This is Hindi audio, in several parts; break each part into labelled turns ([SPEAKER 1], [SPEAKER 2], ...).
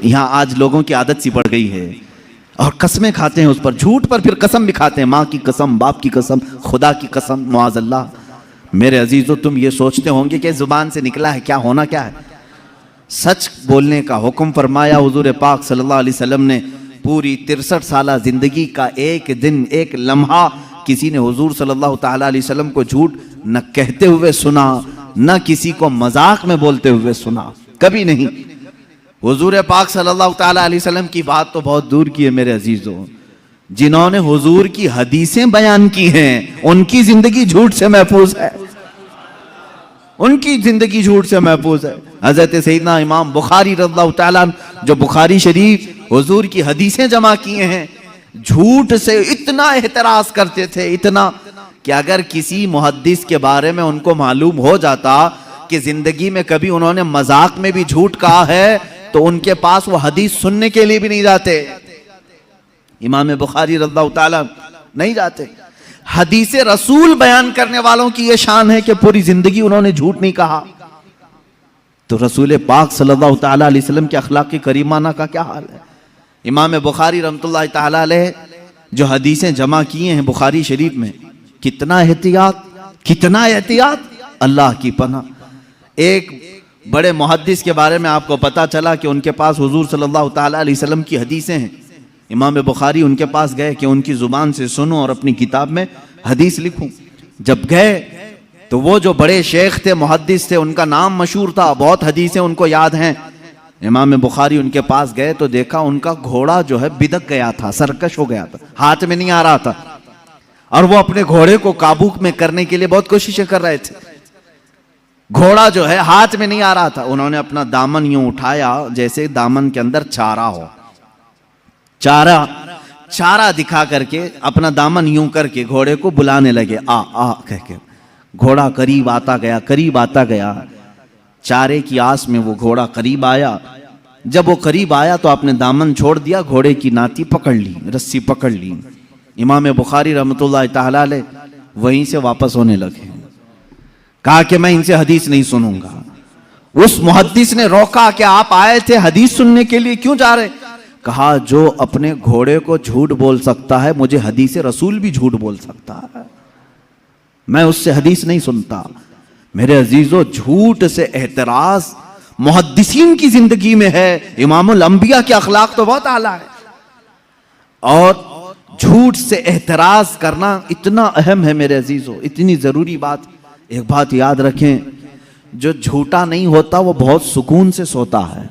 [SPEAKER 1] यहाँ आज लोगों की आदत सी पड़ गई है और कस्में खाते हैं उस पर, झूठ पर फिर कसम भी खाते हैं, माँ की कसम, बाप की कसम, खुदा की कसम, मुआज़ल्लाह। मेरे अजीजों, तुम ये सोचते होंगे कि जुबान से निकला है क्या, होना क्या है। सच बोलने का हुक्म फरमाया हुजूर पाक सल्लल्लाहु अलैहि वसल्लम ने। पूरी 63 साल जिंदगी का एक दिन, एक लम्हा किसी ने हुजूर सल्लल्लाहु ताला अलैहि वसल्लम को झूठ न कहते हुए सुना, न किसी को मजाक में बोलते हुए सुना, कभी नहीं। हुजूर पाक सल्लल्लाहु ताला अलैहि वसल्लम की बात तो बहुत दूर की है मेरे अजीजों, जिन्होंने हुजूर की हदीसें बयान की हैं उनकी जिंदगी झूठ से महफूज है, उनकी जिंदगी झूठ से महफूज है। हजरत सैयदना इमाम बुखारी रज़ियल्लाहु ताला जो बुखारी शरीफ हुजूर की हदीसें जमा किए हैं, झूठ से इतना एहतराज करते थे, इतना कि अगर किसी मुहद्दिस के बारे में उनको मालूम हो जाता कि जिंदगी में कभी उन्होंने मजाक में भी झूठ कहा है तो उनके पास वो हदीस सुनने के लिए भी नहीं जाते। इमाम बुखारी रज़ियल्लाहु ताला नहीं जाते। हदीस रसूल बयान करने वालों की ये शान है कि पूरी जिंदगी उन्होंने झूठ नहीं कहा। तो रसूल पाक सल्लल्लाहु ताला अलैहि वसल्लम के अखलाक करीमाना का क्या हाल है। इमाम बुखारी रहमतुल्लाह ताला अलैह जो हदीसें जमा किए हैं बुखारी शरीफ में, कितना एहतियात, कितना एहतियात, अल्लाह की पनाह। एक बड़े मुहद्दिस के बारे में आपको पता चला कि उनके पास हुजूर सल्लल्लाहु ताला अलैहि वसल्लम की हदीसें हैं। इमाम बुखारी उनके पास गए कि उनकी जुबान से सुनूं और अपनी किताब में हदीस लिखूं। जब गए तो वो जो बड़े शेख थे, मुहद्दिस थे, उनका नाम मशहूर था, बहुत हदीसें उनको याद हैं। इमाम बुखारी उनके पास गए तो देखा उनका घोड़ा जो है बिदक गया था, सरकश हो गया था, हाथ में नहीं आ रहा था, और वो अपने घोड़े को काबू में करने के लिए बहुत कोशिशें कर रहे थे। घोड़ा जो है हाथ में नहीं आ रहा था। उन्होंने अपना दामन यूं उठाया जैसे दामन के अंदर चारा हो, चारा दिखा करके अपना दामन यूं करके घोड़े को बुलाने लगे, आ कह के। घोड़ा करीब आता गया, करीब आता गया। चारे की आस में वो घोड़ा करीब आया। जब वो करीब आया तो आपने दामन छोड़ दिया, घोड़े की नाती पकड़ ली, रस्सी पकड़ ली। इमाम बुखारी रहमतुल्लाह ताला अलैह वहीं से वापस होने लगे। कहा कि मैं इनसे हदीस नहीं सुनूंगा। उस मुहद्दिस ने रोका कि आप आए थे हदीस सुनने के लिए, क्यों जा रहे। कहा जो अपने घोड़े को झूठ बोल सकता है, मुझे हदीस रसूल भी झूठ बोल सकता है, मैं उससे हदीस नहीं सुनता। मेरे अजीजों, झूठ से एहतराज मुहद्दिसीन की जिंदगी में है। इमामुल अंबिया के अखलाक तो बहुत आला है, और झूठ से एहतराज करना इतना अहम है मेरे अजीजों, इतनी जरूरी बात। एक बात याद रखें, जो झूठा नहीं होता वो बहुत सुकून से सोता है,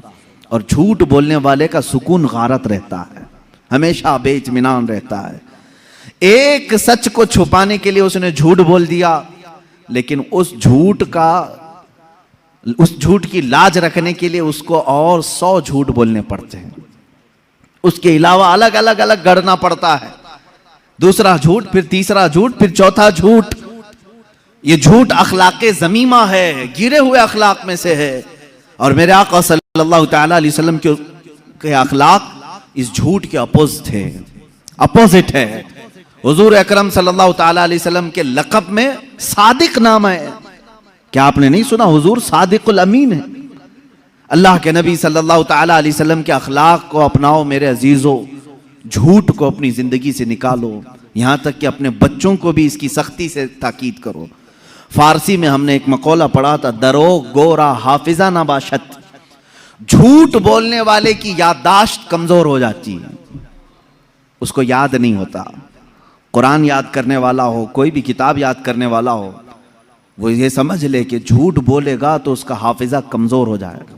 [SPEAKER 1] और झूठ बोलने वाले का सुकून गारत रहता है, हमेशा बेइत्मीनान रहता है। एक सच को छुपाने के लिए उसने झूठ बोल दिया, लेकिन उस झूठ की लाज रखने के लिए उसको और 100 झूठ बोलने पड़ते हैं। उसके अलावा अलग अलग अलग गढ़ना पड़ता है। दूसरा झूठ, फिर तीसरा झूठ, फिर चौथा झूठ। ये झूठ अखलाके ज़मीमा है, गिरे हुए अखलाक में से है। और मेरे आका सल्लल्लाहु ताला अलैहि वसल्लम के अखलाक इस झूठ के अपोजिट है। हुजूर अकरम सल्लल्लाहु ताला अलैहि वसल्लम के लक़ब में सादिक नाम है। क्या आपने नहीं सुना, हुजूर सादिकुल अमीन है। अल्लाह के नबी सल्लल्लाहु ताला अलैहि वसल्लम के अखलाक को अपनाओ मेरे अजीजों, झूठ को अपनी जिंदगी से निकालो। यहां तक कि अपने बच्चों को भी इसकी सख्ती से ताकीद करो। फारसी में हमने एक मकौला पढ़ा था, दरो गोरा हाफिजा ना बाशत। झूठ बोलने वाले की याददाश्त कमजोर हो जाती है, उसको याद नहीं होता। कुरान याद करने वाला हो, कोई भी किताब याद करने वाला हो, वो ये समझ ले कि झूठ बोलेगा तो उसका हाफिजा कमजोर हो जाएगा,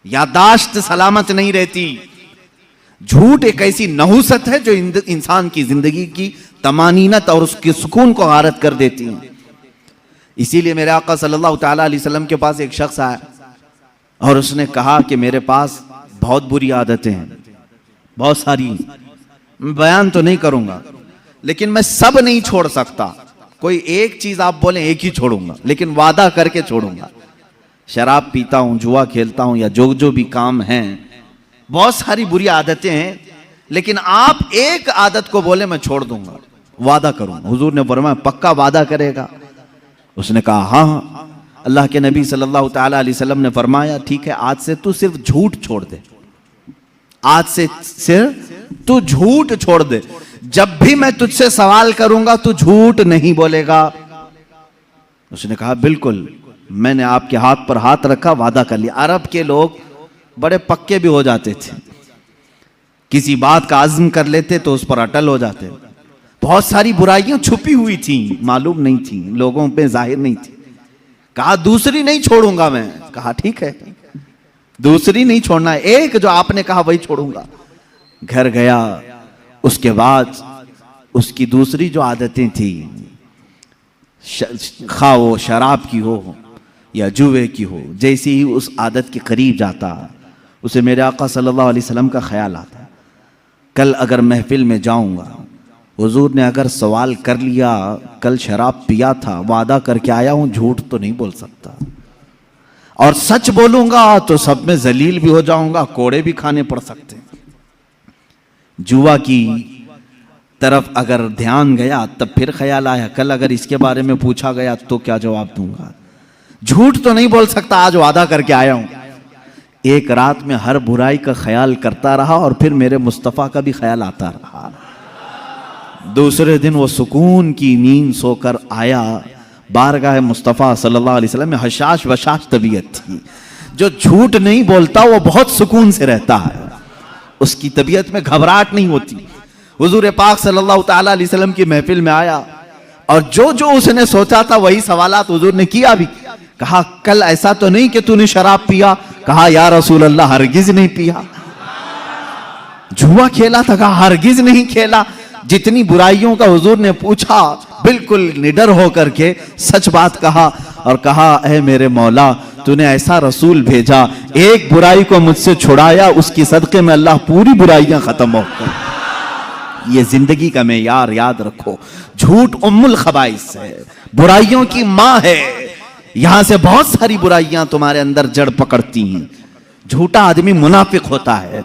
[SPEAKER 1] याददाश्त सलामत नहीं रहती। झूठ एक ऐसी नहुसत है जो इंसान की जिंदगी की तमानीनत और उसके सुकून को गारत कर देती है। इसीलिए मेरे आका सल्लल्लाहु ताला अलैहि वसल्लम के पास एक शख्स आया और उसने कहा कि मेरे पास बहुत बुरी आदतें हैं, बहुत सारी, मैं बयान तो नहीं करूंगा, लेकिन मैं सब नहीं छोड़ सकता। कोई एक चीज आप बोले एक ही छोड़ूंगा, लेकिन वादा करके छोड़ूंगा। शराब पीता हूं, जुआ खेलता हूं, या जो भी काम हैं, बहुत सारी बुरी आदतें हैं, लेकिन आप एक आदत को बोले मैं छोड़ दूंगा, वादा करूंगा। हुजूर ने फरमाया पक्का वादा करेगा? उसने कहा हाँ। अल्लाह के नबी सल्लल्लाहु ताला अलैहि वसल्लम ने फरमाया ठीक है, आज से तू सिर्फ झूठ छोड़ दे, आज से तू झूठ छोड़ दे, जब भी मैं तुझसे सवाल करूंगा तू झूठ नहीं बोलेगा। उसने कहा बिल्कुल, मैंने आपके हाथ पर हाथ रखा, वादा कर लिया। अरब के लोग बड़े पक्के भी हो जाते थे, किसी बात का आज़म कर लेते तो उस पर अटल हो जाते। बहुत सारी बुराइयां छुपी हुई थी, मालूम नहीं थी, लोगों पे जाहिर नहीं थी। कहा दूसरी नहीं छोड़ूंगा मैं। कहा ठीक है, दूसरी नहीं छोड़ना, एक जो आपने कहा वही छोड़ूंगा। घर गया, उसके बाद उसकी दूसरी जो आदतें थी, खा वो शराब की हो या जुए की हो, जैसे ही उस आदत के करीब जाता उसे मेरे आका सल्लल्लाहु अलैहि वसल्लम का ख्याल आता, कल अगर महफिल में जाऊंगा, हुजूर ने अगर सवाल कर लिया कल शराब पिया था, वादा करके आया हूं, झूठ तो नहीं बोल सकता, और सच बोलूंगा तो सब में जलील भी हो जाऊंगा, कोड़े भी खाने पड़ सकते हैं। जुआ की तरफ अगर ध्यान गया तब फिर ख्याल आया, कल अगर इसके बारे में पूछा गया तो क्या जवाब दूंगा, झूठ तो नहीं बोल सकता, आज वादा करके आया हूं। एक रात में हर बुराई का ख्याल करता रहा और फिर मेरे मुस्तफ़ा का भी ख्याल आता रहा। दूसरे दिन वो सुकून की नींद सोकर आया, बारगाह मुस्तफ़ा सल्लल्लाहु अलैहि वसल्लम में हशाश वशाश तबीयत थी। जो झूठ नहीं बोलता वो बहुत सुकून से रहता है, उसकी तबीयत में घबराहट नहीं होती। हुजूर पाक सल्लल्लाहु ताला अलैहि वसल्लम की महफिल में आया और जो जो उसने सोचा था वही सवालात हुजूर ने किया भी। कहा कल ऐसा तो नहीं कि तूने शराब पिया? कहा या रसूल अल्लाह हरगिज नहीं पिया। जुआ खेला था? कहा हरगिज नहीं खेला। जितनी बुराइयों का हुजूर ने पूछा बिल्कुल निडर होकर के सच बात कहा और कहा ऐ मेरे मौला, तूने ऐसा रसूल भेजा, एक बुराई को मुझसे छुड़ाया, उसकी सदके में अल्लाह पूरी बुराइयां खत्म हो गई। ये जिंदगी का मेयार याद रखो। झूठ उम्मुल खबाइस है, बुराइयों की मां है। यहां से बहुत सारी बुराइयां तुम्हारे अंदर जड़ पकड़ती हैं। झूठा आदमी मुनाफिक होता है,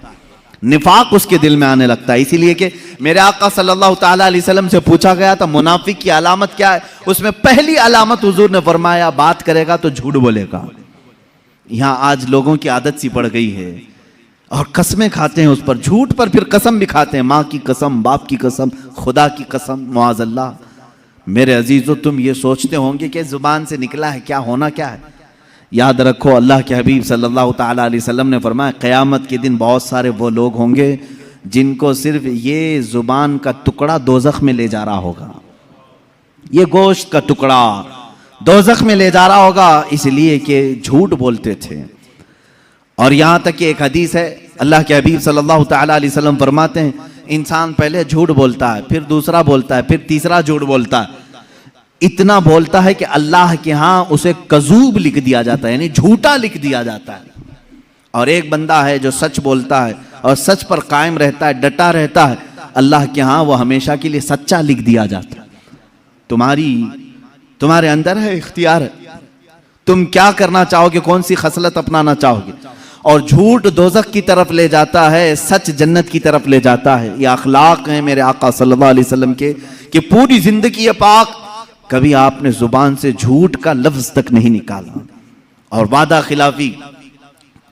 [SPEAKER 1] निफाक उसके दिल में आने लगता है। इसीलिए कि मेरे आका सल्लल्लाहु ताला अलैहि वसल्लम से पूछा गया था मुनाफिक की अलामत क्या है, उसमें पहली अलामत हुजूर ने फरमाया बात करेगा तो झूठ बोलेगा। यहां आज लोगों की आदत सी पड़ गई है और कस्में खाते हैं उस पर, झूठ पर फिर कसम भी खाते हैं, माँ की कसम, बाप की कसम, खुदा की कसम, मुआज़ल्लाह। मेरे अजीजों, तुम ये सोचते होंगे कि जुबान से निकला है क्या, होना क्या है। याद रखो अल्लाह के हबीब सल्लल्लाहु ताला अलैहि वसल्लम ने फरमाया क़यामत के दिन बहुत सारे वो लोग होंगे जिनको सिर्फ ये जुबान का टुकड़ा दोज़ख में ले जा रहा होगा, ये गोश्त का टुकड़ा दोज़ख में ले जा रहा होगा, इसलिए कि झूठ बोलते थे। और यहां तक कि एक हदीस है, अल्लाह के हबीब सल्लल्लाहु ताला अलैहि वसल्लम फरमाते हैं इंसान पहले झूठ बोलता है, फिर दूसरा बोलता है, फिर तीसरा झूठ बोलता है, इतना बोलता है कि अल्लाह के यहां उसे कजूब लिख दिया जाता है, यानी झूठा लिख दिया जाता है। और एक बंदा है जो सच बोलता है और सच पर कायम रहता है, डटा रहता है, अल्लाह के यहां वो हमेशा के लिए सच्चा लिख दिया जाता है। तुम्हारे अंदर है, इख्तियार है, तुम क्या करना चाहोगे, कौन सी खसलत अपनाना चाहोगे। और झूठ दोज़ख की तरफ ले जाता है, सच जन्नत की तरफ ले जाता है। ये अखलाक हैं मेरे आका सल्लल्लाहु अलैहि वसल्लम के कि पूरी जिंदगी पाक कभी आपने जुबान से झूठ का लफ्ज तक नहीं निकाला। और वादा खिलाफी,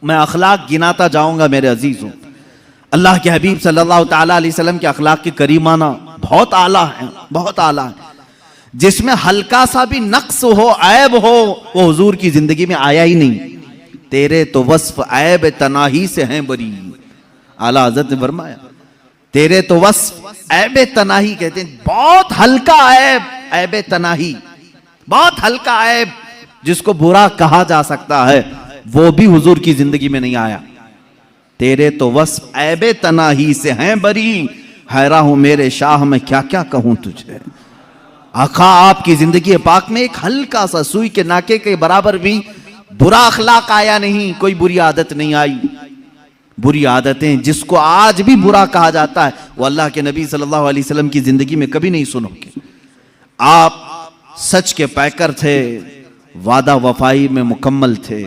[SPEAKER 1] मैं अखलाक गिनाता जाऊंगा मेरे अजीजों। अल्लाह के हबीब सल्लल्लाहु ताला अलैहि वसल्लम के अखलाक की करीमाना बहुत आला है, बहुत आला है। जिसमें हल्का सा भी नक्स हो, ऐब हो, वो हुजूर की जिंदगी में आया ही नहीं। तेरे तो वस्फ ऐब तनाही से हैं बरी, आला हज़रत ने फरमाया तेरे तो वस्फ ऐब तनाही, कहते हैं बहुत हल्का ऐब, ऐब तनाही, बहुत हल्का ऐब जिसको बुरा कहा जा सकता है, वो भी हुजूर की जिंदगी में नहीं आया। तेरे तो वस्फ ऐब तनाही से हैं बरी, हैरा हूं मेरे शाह मैं क्या क्या कहूं तुझे। आका आपकी जिंदगी पाक में एक हल्का सा सुई के नाके के बराबर भी बुरा अखलाक आया नहीं, कोई बुरी आदत नहीं आई। बुरी आदतें जिसको आज भी बुरा कहा जाता है वो अल्लाह के नबी सल्लल्लाहु अलैहि वसल्लम की जिंदगी में कभी नहीं सुनोगे। आप सच के पैकर थे, वादा वफाई में मुकम्मल थे,